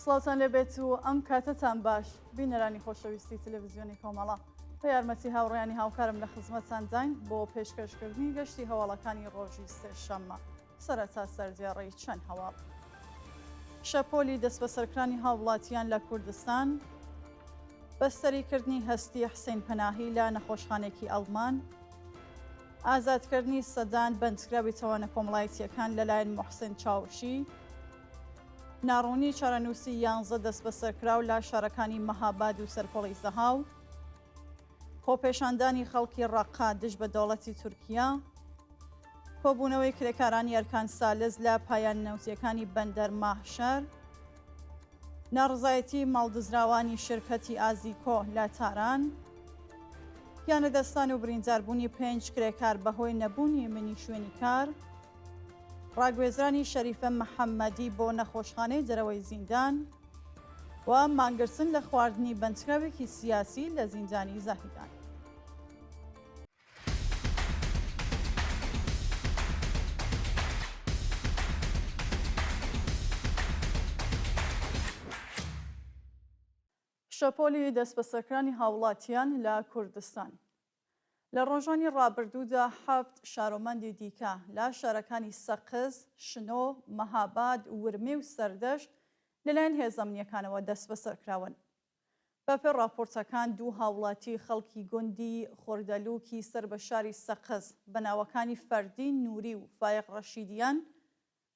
سڵاتان لەبێت و ئەم کاتەتان باش بینەرانی خۆشەویستی تەلەڤیزیۆنی کۆمەڵە بە یارمەتی هاوڕێیانی هاوکارم لە خزمەتتان داین بۆ پێشکەشکردنی گەشتی هەواڵەکانی ڕۆژی سێشەممە سەرەتا سەردیاڕی چەند هەواڵ. شەپۆلی دەست بە سەرکرانی هاوڵاتیان لە کوردستان، بەستەریکردنی هەستی حسێن پەناهی لە نەخۆشخانێکی ئەڵمان، ئازادکردنی سەدان بەندکراوی تەوانە کۆمەڵایەتیەکان لەلایەن موحسێن چاوشی، ناڕوونی چارەنووسی 11 دەست بە سەرکراو لە شارەکانی مەهاباد و سەرپۆڵی زەهاو، خۆپێشاندانی خەڵکی ڕەقا دژ بە دەوڵەتی تورکیا، کۆبوونەوەی کرێکارانی ئەرکان سالز لە پایان نەوتیەکانی بەندەر ماهشەر، ناڕزایەتی ماڵدزراوانی شرکەتی ئازیکۆ لە تاران، پیانەدەستان و برینداربوونی 5 کرێکار بەهۆی نەبوونی منی شوێنی کار، ڕاگوێزرانی شەریفە محەممەدی بۆ نەخۆشخانەی دەرەوەی زیندان و مانگرتن لە خواردنی بەندکراوێکی سیاسی لە زیندانی زاهیدان. شەپۆلی دەست بە سەرکرانی هاوڵاتیان لە کوردستان لە ڕۆژانی ڕابردوودا 7 شارۆمەندی دیکە لە شارەکانی سەقز، شنۆ، مەهاباد، ورمێ و سەردەشت لەلایەن هێزە ئەمنیەکانەوە دەست بە سەرکراون. بەپێی راپۆرتەکان دوو هاوڵاتی خەڵکی گوندی خۆردەلووکی سەر بە شاری سەقز بە ناوەکانی فەردین نووری و فایق ڕەشیدیان،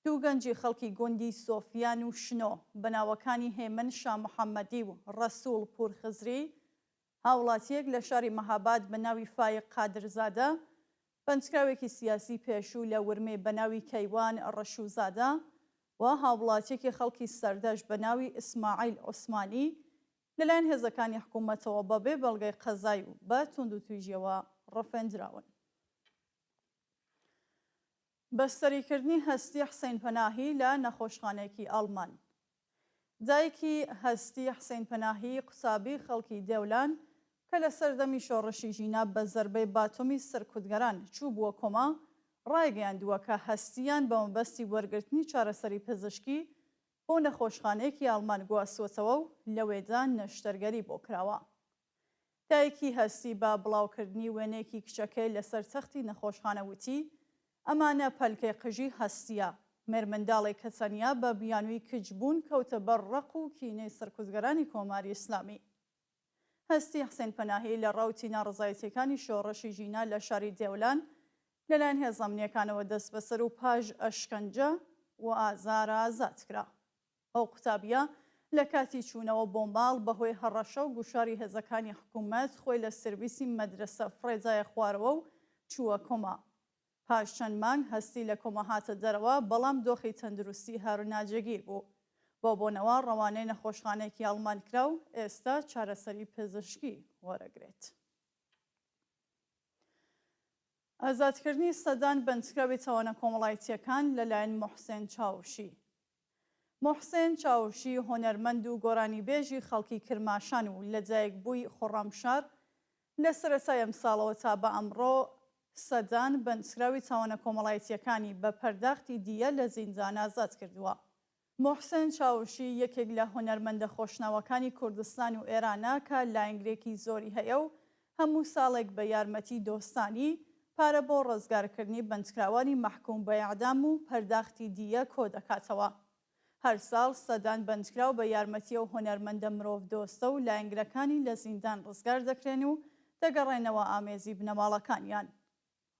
دوو گەنجی خەڵکی گوندی سۆفیان و شنۆ بە ناوەکانی هێمن شا محەممەدی و ڕەسوڵ پورخزری، هاوڵاتیەک لە شاری مەهاباد بە ناوی فایق قادرزادە، بەندکراوێکی سیاسی پێشوو لە ورمێ بە ناوی کەیوان ڕەشوزادە و هاوڵاتیەکی خەڵکی سەردەشت بە ناوی ئیسماعیل عوسمانی لەلایەن هێزەکانی حکوومەتەوە بەبێ بەڵگەی قەزای و بە توندوتیژیەوە ڕەفێنراون. بەستەریکردنی هەستی حسێن پەناهی لە نەخۆشخانەیەکی ئەڵمان. دایکی هەستی حسێن پەناهی قوتابی خەڵکی دێولان کە لە سەردەمی شۆڕشی ژینا بە زەربەی باتۆمی سەرکوتگەران چوو بووە کۆما، ڕایگەیاندووە کە هەستیان بە مەبەستی وەرگرتنی چارەسەری پزیشکی بۆ نەخۆشخانەیەکی ئەڵمان گواستووەتەوە و لەوێدا نەشتەرگەری بۆ کراوە. دایکی هەستی با بڵاوکردنی وێنەیەکی کچەکەی لەسەر تەختی نەخۆشخانە وتی ئەمانە پەلکەی قژی هەستیە، مێرمەنداڵی کەسەنیا بە بیانووی کچبوون کەوتە بەر ڕق و کینەی سەرکوتگەرانی کۆماری ئیسلامی. هەستی حسێن پەناهی لە ڕاوتی ناڕزایەتیەکانی شۆڕشی ژینا لە شاری دێولان لەلایەن هێزە ئەمنیەکانەوە دەست بەسەر و پاش ئەشکەنجە و ئازار ئازاد کرا. ئەو قوتابیە لە کاتی چوونەوە بۆ ماڵ بەهۆی هەڕەشە و گوشاری هێزەکانی حکوومەت خۆی لە سرویسی مەدرسە فڕێجایە خوارەوە و چووە کۆما. پاش چەند مانگ هەستی لە کۆما هاتە دەرەوە، بەڵام دۆخی تەندروستی هەروناجێگیر بوو. بۆ بۆنەوە ڕەوانەی نەخۆشخانەیەکی ئەڵمان کرا و ئێستا چارەسەری پزیشکی وەرەگرێت. ئازادکردنی سەدان بەندکراوی تەوانە کۆمەڵایەتیەکان لەلایەن موحسێن چاوشی. موحسێن چاوشی هۆنەرمەند و گۆرانیبێژی خەڵکی کرماشان و لەدایکبووی خۆڕەمشار لە سەرەتای ئەم ساڵەوە تا بە ئەمڕۆ سەدان بەندکراوی تاوانە کۆمەڵایەتیەکانی بە پەرداختی دیە لە زیندان ئازاد کردووە. موحسێن چاوشی یەکێک لە هۆنەرمەندە خۆشناوەکانی کوردستان و ئێرانە کە لایەنگرێکی زۆری هەیە و هەموو ساڵێک بە یارمەتی دۆستانی پارە بۆ ڕزگارکردنی بەندکراوانی مەحکوم بە ئیعدام و پەرداختی دیە کۆ دەکاتەوە. هەر ساڵ سەدان بەندکراو بە یارمەتی ئەو هۆنەرمەندە مرۆڤ دۆستە و لایەنگرەکانی لە زیندان ڕزگار دەکرێن و دەگەڕێنەوە ئامێزی بنەماڵەکانیان.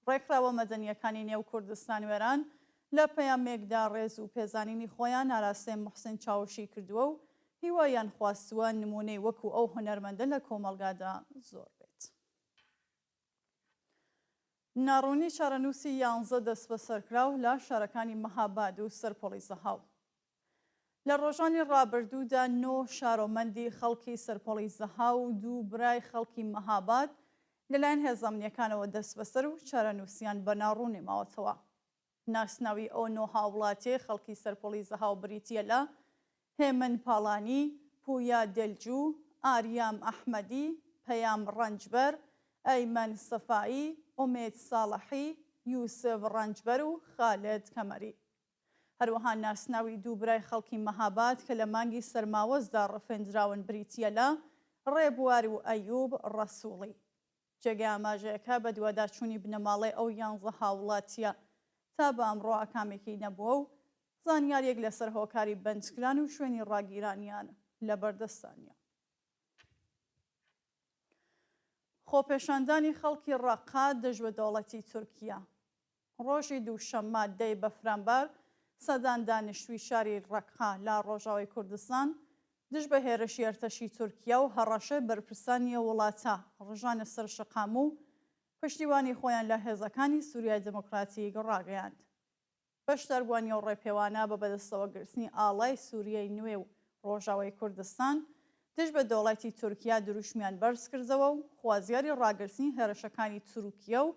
ڕێکخراوە مەدەنیەکانی نێو کوردستان و ئێران لە پەیامێکدا ڕێز و پێزانینی خۆیان ئاراستەی موحسێن چاوشی کردووە و هیوایان خواستووە نمونەی وەکو ئەو هۆنەرمەندە لە کۆمەلگادا زۆر بێت. ناڕوونی چارەنووسی 11 دەست بە سەرکراو لە شارەکانی مەهاباد و سەرپۆڵی زەهاو. لە ڕۆژانی ڕابردوودا 9 شارۆمەندی خەڵکی سەرپۆڵی زەهاو و 2 برای خەڵکی مەهاباد لەلایەن هێزە ئەمنیەکانەوە دەست بەسەر و چارەنووسیان بە ناڕوونی ماوەتەوە. ناسناوی ئەو 9 هاوڵاتیە خەڵکی سەرپۆڵی زەهاو بریتیە لە هێمن پاڵانی، پویا دلجوو، ئاریام ئەحمەدی، پەیام ڕەنجبەر، ئەیمەن سەفایی، ئومێد ساڵحی، یوسف ڕەنجبەر و خالد کەمەری. هەروەها ناسناوی دوو برای خەڵکی مەهاباد کە لە مانگی سەرماوەزدا ڕفێنراون بریتیە لە ڕێبوار و ئەیوب ڕەسووڵی. جێگای ئاماژەیەەکە بە دوواداچوونی بنەماڵەی ئەو 11 هاوڵاتیە تا بە ئەمڕۆ ئاکامێکی نەبووە و زانیاریەک لەسەر هۆکاری بەندکران و شوێنی ڕاگیرانیان لە بەردەستانیە. خۆپێشاندانی خەڵکی ڕەقا دژ بە دەوڵەتی تورکیا. ڕۆژی دووشەممە دەی بەفرامبەر سەدان دانیشتووی شاری ڕەقا لە ڕۆژاوای کوردستان دژ بە هێرشی ئەرتەشی تورکیا و هەڕەشەی بەرپرسانیە وڵاتە ڕژانە سەر شقام و پشتیوانی خۆیان لە هێزەکانی سووریای دموکراتیک ڕاگەیاند. بەشداربوونی ئەو ڕێپێوانە بە بەدەستەوەگرتنی ئاڵای سووریای نوێ و ڕۆژاوای کوردستان دژ بە دەوڵەتی تورکیا دروشمیان بەرز کردەوە و خوازیاری ڕاگررتنی هێرشەکانی تورکیا و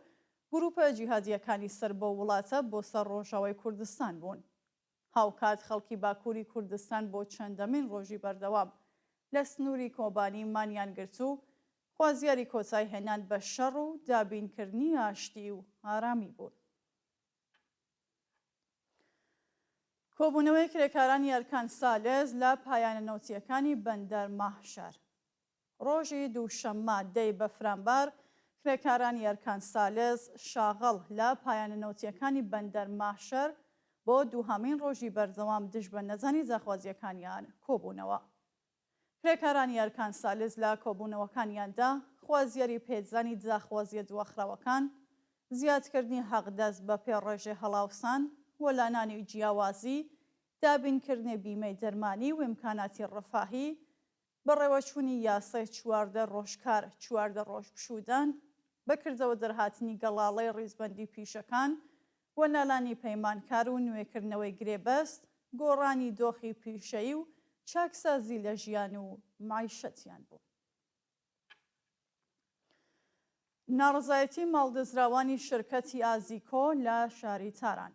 گروپە جیهادیەکانی سەر بە وڵاتە بۆ سەر ڕۆژاوای کوردستان بوون. هاوکات خەڵکی باکووری کوردستان بۆ چەندەمین ڕۆژی بەردەوام لە سنووری کۆبانی مانیان گرت و خوازیاری کۆچای هێنان بە شەڕ و دابینکردنی ئاشتی و ئارامی بوون. کۆبوونەوەی کرێکارانی ئەرکان سالێز لە پایانە نەوتیەکانی بەندەر ماهشار. ڕۆژی دووشەممە دەی بەفرامبەر کرێکارانی ئەرکان سالێز شاغەڵ لە پایانە نەوتیەکانی بەندەر ماهشەر بۆ دووهەمین ڕۆژی بەردەوام دژ بە نەزانی جاخوازیەکانیان کۆبوونەوە. کرێکارانی ئەرکان سالێز لە کۆبوونەوەکانیاندا خوازیاری پێدزانی جاخوازیە دوەخراوەکان، زیادکردنی حەقدەست بە پێڕێژێ هەڵاوسان، وەلانانی جیاوازی، دابینکردنی بیمەی دەرمانی و ئیمکاناتی ڕەفاهی، بەڕێوەچوونی یاسای 14 ڕۆژکار 14 ڕۆژ پشودان، بەکردەوە دەرهاتنی گەڵاڵەی ڕیزبەندی پیشەکان، وەنالانی پەیمانکار و نوێکردنەوەی گرێبەست، گۆڕانی دۆخی پیشەیی و چاکسازی لە ژیان و معیشەتیان بوو. ناڕزایەتی ماڵدەزراوانی شرکەتی ئازیکۆ لە شاری تاران.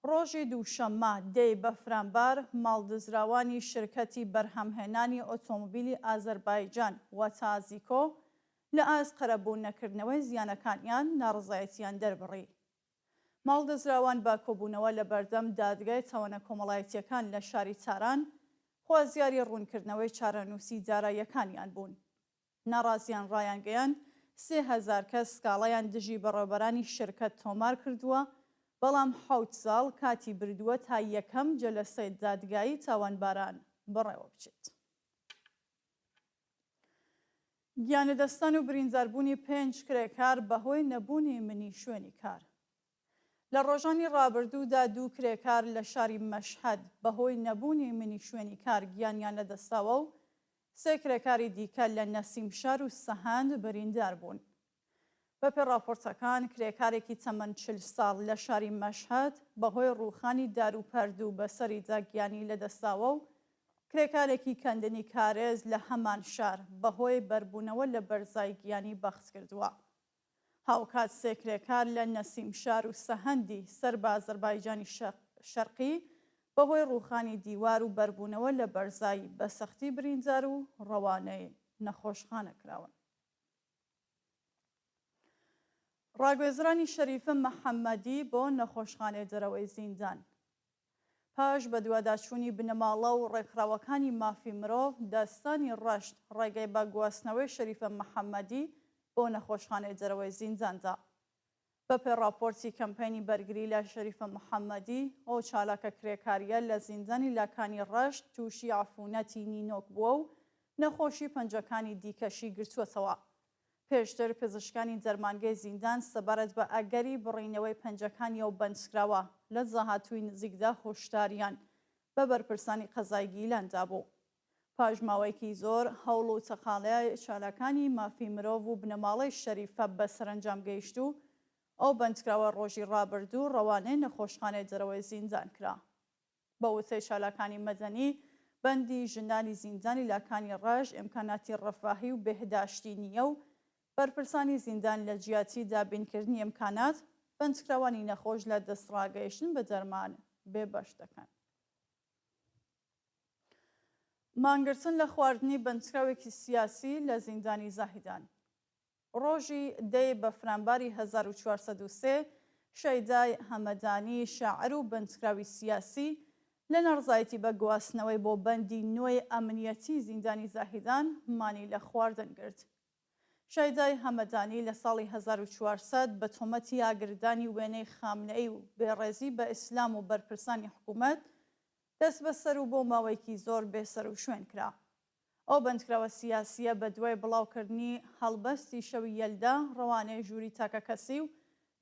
ڕۆژی دووشەممە دەی بەفرامبەر ماڵدەزراوانی شرکەتی بەرهەمهێنانی ئۆتۆمۆبیلی ئازەربایجان واتە ئازیکۆ لە ئاستقەرەبوون نەکردنەوەی زیانەکانیان ناڕزایەتیان دەربڕی. ماڵدەزراوان با کۆبوونەوە لە بەردەم دادگای تاوانە کۆمەڵایەتیەکان لە شاری تاران خوازیاری ڕوونکردنەوەی چارەنووسی داراییەکانیان بوون. ناڕازیان ڕایانگەیاند 3000 کەس سکاڵایان دژی بەڕێوەبەرانی شرکەت تۆمار کردووە، بەڵام 7 ساڵ کاتی بردووە تا یەکەم جەلەسەی دادگایی تاوانباران بەڕێوە بچێت. گیانەدەستان و برینداربوونی 5 کرێکار بەهۆی نەبوونی منی شوێنی کار. لە ڕۆژانی ڕابردوودا 2 کرێکار لە شاری مەشهەد بەهۆی نەبوونی منی شوێنی کار گیانیان لەدەستاوە و 3 کرێکاری دیکە لە نەسیمشار و سەهاند بریندار بوون. بەپێی راپۆرتەکان کرێکارێکی تەمەن 40 ساڵ لە شاری مەشهەد بەهۆی ڕووخانی داروپەردوو بەسەری جاگیانی لەدەستاوە و کرێکارێکی کەندنی کارێز لە هەمان شار بەهۆی بەربوونەوە لە بەرزای گیانی بەخت کردووە. هاوکات 3 کرێکار لە نەسیمشار و سەهەندی سەر بە ئازەربایجانی شەرقی بەهۆی ڕووخانی دیوار و بەربوونەوە لە بەرزای بەسەختی بریندار و ڕەوانەی نەخۆشخانە کراون. ڕاگوێزرانی شەریفە مەحەممەدی بۆ نەخۆشخانەی دەرەوەی زیندان. پاش بە دوواداچوونی بنەماڵە و ڕێکخراوەکانی مافی مرۆڤ داستانی ڕەشت ڕێگەی بە گواستنەوەی شەریفە مەحەممەدی بۆ نەخۆشخانەی دەرەوەی زینداندا. بەپێی راپۆرتی کەمپینی بەرگری لە شەریفە مەحەممەدی ئەو چالاکە کرێکاریە لە زیندانی لاکانی ڕەشت تووشی عفونەتی نینۆک بووە و نەخۆشی پەنجەکانی دیکەشی گرتووەتەوە. پێشتر پزیشکانی دەرمانگەی زیندان سەبارەت بە ئەگەری بڕینەوەی پەنجەکانی ئەو بەندکراوە لە زاهاتووی نزیکدا هۆشداریان بە بەرپرسانی قەزای گیلاندا بوو. پاژماوەیەکی زۆر هەوڵ و تەقاڵەیە چالاکانی مافی مرۆڤ و بنەماڵەی شەریفە بە سەرنجام گەیشت و ئەو بەندکراوە ڕۆژی ڕابردوو ڕەوانەی نەخۆشخانەی دەرەوەی زیندان کرا. بە وتەی چالاکانی مەدەنی بەندی ژنانی زیندانی لاکانی ڕەش ئیمکاناتی ڕەفاهی و بێهداشتی نییە و بەرپرسانی زیندان لە جیاتی دابینکردنی ئیمکانات بەندکراوانی نەخۆش لە دەستڕاگەیشتن بە دەرمان بێبەش دەکەن. مانگرتن لە خواردنی بەندکراوێکی سیاسی لە زیندانی زاهیدان. ڕۆژی دەی بەفرامباری 1403 شەیدای هەمەدانی شاعر و بەنجکراوی سیاسی لە نەڕزایەتی بە گواستنەوەی بۆ بەندی نوێی ئەمنیەتی زیندانی زاهیدان مانی لە خواردن گرت. شەیدای هەمەدانی لە ساڵی 1400 بە تۆمەتی ئاگردانی وێنەی خامنەئی و بێڕێزی بە ئیسلام و بەرپرسانی حکوومەت دەست بەسەر و بۆ ماوەیەکی زۆر بێسەر و شوێن کرا. ئەو بەندکراوە سیاسیە بە دوای بڵاوکردنی هەڵبەستی شەوی یەلدا ڕەوانەی ژووری تاکە کەسی و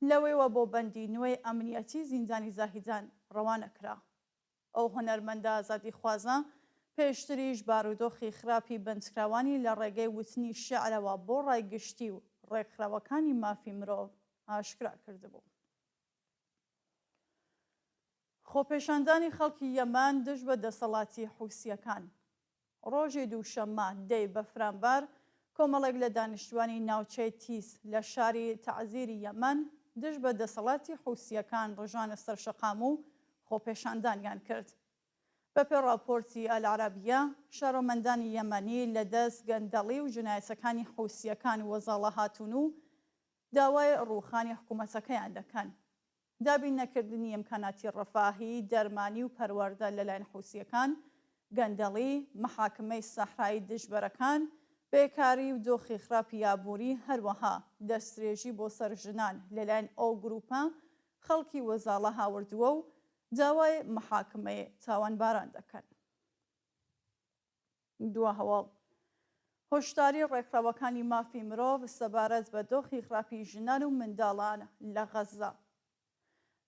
لەوەیەوە بۆ بەندی نوێی ئەمنیەتی زیندانی زاهیدان ڕەوانە کرا. ئەو هونەرمەندە ئازادی خوازە پێشتریش بارودۆخی خراپی بەندکراوانی لە ڕێگەی وتنی شێعرەوە بۆ ڕایگشتی و ڕێکخراوەکانی مافی مرۆڤ ئاشکرا کردبوو. خۆپێشاندانی خەڵکی یەمان دژ بە دەسەڵاتی حوسیەکان. ڕۆژی دووشەممە دەی بەفرانبار کۆمەڵێک لە دانیشتوانی ناوچەی تیس لە شاری تەعزیری یەمەن دژ بە دەسەڵاتی حوسیەکان ڕژانە سەرشەقام و خۆپێشاندانیان کرد. بەپێ راپۆرتی ئەلعەرەبیە شارۆمەندانی یەمەنی لە دەست گەندەڵی و جنایەتەکانی حوسیەکان وەزاڵە هاتوون و داوای ڕووخانی حکوومەتەکەیان دەکەن. دابین نەکردنی ئیمکاناتی ڕەفاهی دەرمانی و پەروەردە لەلایەن حوسیەکان، گەندەڵی، مەحاکمەی سەحرایی دژبەرەکان، بێکاری و دۆخی خراپی یابووری، هەروەها دەستدرێژی بۆ سەرژنان لەلایەن ئەو گروپە خەڵکی وەزاڵە هاوردووە و داوای مەحاکمەی تاوانباران دەکەن. دووە هەواڵ هۆشداری ڕێکخراوەکانی مافی مرۆڤ سەبارەت بە دۆخی خراپی ژنان و منداڵان لە غەزە.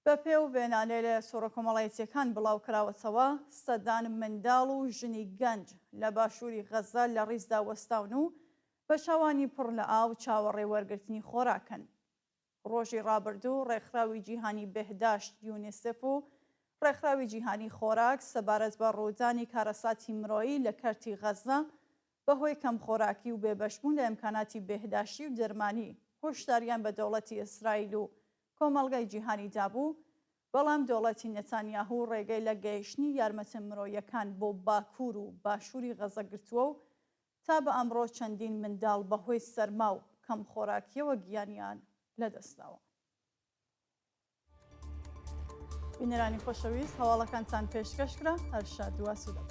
بەپێ و وێنانێ لە سۆرە کۆمەڵایەتیەکان بڵاو کراوەتەوە سەدان منداڵ و ژنی گەنج لە باشووری غەزە لە ڕیزدا وەستاون و بە چاوانی پڕ لە ئاو چاوەڕێ وەرگرتنی خۆراکەن. ڕۆژی ڕابردوو ڕێکخراوی جیهانی بێهداشت یونیسف و ڕێکخراوی جیهانی خۆراک سەبارەت بە ڕوودانی کارەساتی مرۆیی لە کەرتی غەزە بەهۆی کەم خۆراکی و بێبەشبوون لە ئیمکاناتی بێهداشتی و دەرمانی هۆشداریان بە دەوڵەتی ئیسرائیل و کۆمەڵگەی جیهانی دابوو، بەڵام دەوڵەتی نێتانیاهوو ڕێگەی لە گەیشتنی یارمەتە مرۆیەکان بۆ باکوور و باشووری غەزە گرتووە و تا بە ئەمڕۆ چەندین منداڵ بەهۆی سەرما و کەم خۆراکیەوە گیانیان لەدەستداوە. بینەرانی خۆشەویست، هەواڵەکانتان پێشکەشکرا، هەر شاد و ئاسوودە.